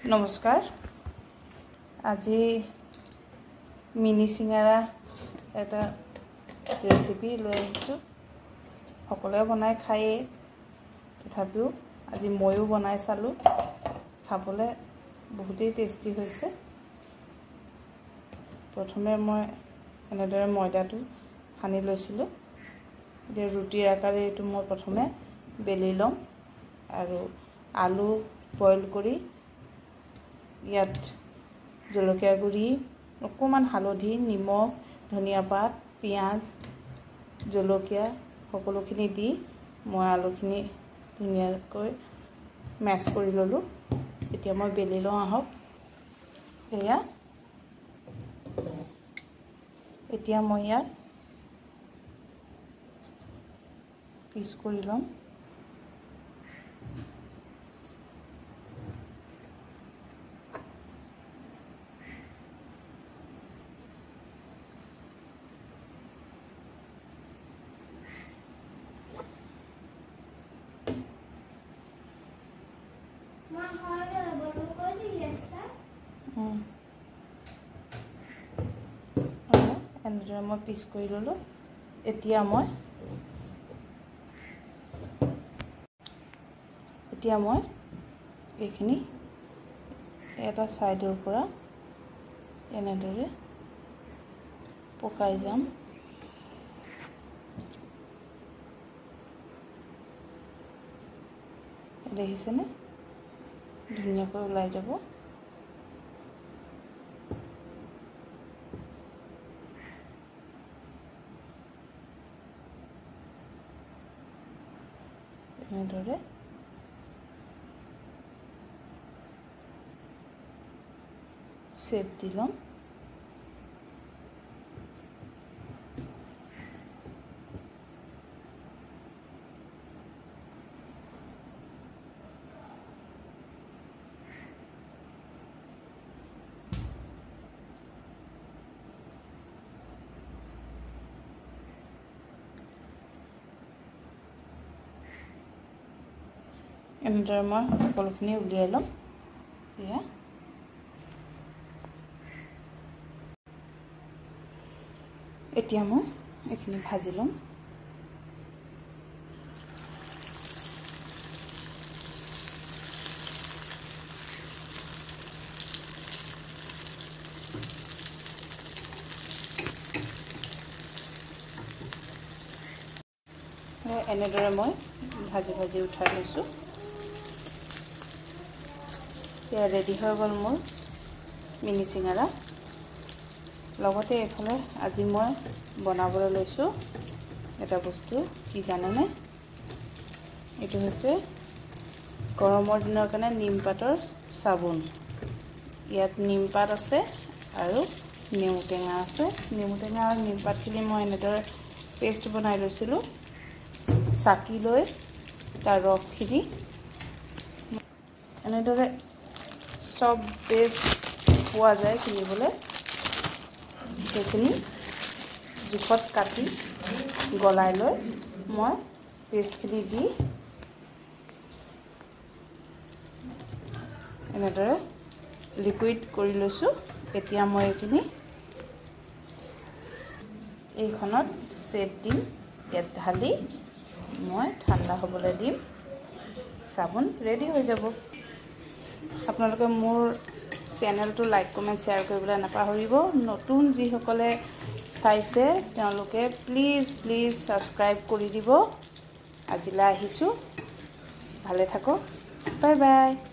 नमस्कार আজি मिनी सिंगारा এটা ৰেচিপি লৈ আহিছো সকলোৱে বনাই খায়ে তথাপিও আজি ময়ো বনাই চালো খাবলৈ বহুতেই টেস্টি হৈছে প্ৰথমে মই এনেদৰে ময়দাটো সানি লৈছিলো যে ৰুটিৰ আকাৰে এটো মই প্ৰথমে বেলি লম আৰু আলু বইল কৰি ইয়াত জলকীয়া গুড়ি অকমান হালধি নিমখ ধনিয়া পাত পিয়াজ জলকীয়া সকলোখিনি দি মই আলুখিনি ধুনিয়াকৈ মেশ কৰি ললো এতিয়া মই বেলি লওঁ আহক এয়া এতিয়া মই ইয়াত পিচ কৰি লম এনেদৰে মই পিচ কৰি ললো এতিয়া মই এইখিনি এটা সাইডৰ পৰা এনেদৰে পকাই যাম দেখিছেনে ধুনীয়াকৈ ওলাই যাব এনেদৰে शेप दिलम এনেদৰে মই সকলোখিনি উলিয়াই লম ইয়া এতিয়া মই এখিনি ভাজি লম এনেদৰে মই ভাজি ভাজি উঠাই লৈছো ইয়া ৰেডি হৈ গল মোৰ মিনি সিঙ্গাৰা লগতে এফালে আজি মই বনাবলৈ লৈছো এটা বস্তু কি জানেনে এটো হৈছে গৰমৰ দিনৰ কাৰণে নিম পাতৰ সাবুন ইয়াত নিম পাত আছে আৰু নেমু টেঙা আছে নেমু টেঙা আৰু নিম পাতখিনি মই এনেদৰে পেষ্ট বনাই লৈছিলো সাকি লৈ তাৰ ৰসখিনি এনেদৰে সব পেষ্ট পোৱা যায় কিনিবলৈ সেইখিনি জুখত কাটি গলাই লৈ মই পেষ্টখিনি দি এনেদৰে লিকুইড কৰি লৈছো এতিয়া মই এইখিনি এইখনত সেট দিম ইয়াত ঢালি মই ঠাণ্ডা হ'বলৈ দিম সাবুন ৰেডি হৈ যাব আপোনালোকে মোৰ চেনেলটো লাইক কমেন্ট শেয়াৰ কৰিবলৈ নাপাহৰিব নতুন যি সকলে চাইছে তেওঁলোকে প্লিজ সাবস্ক্ৰাইব কৰি দিব আজিলা আহিছো ভালে থাকক বাই বাই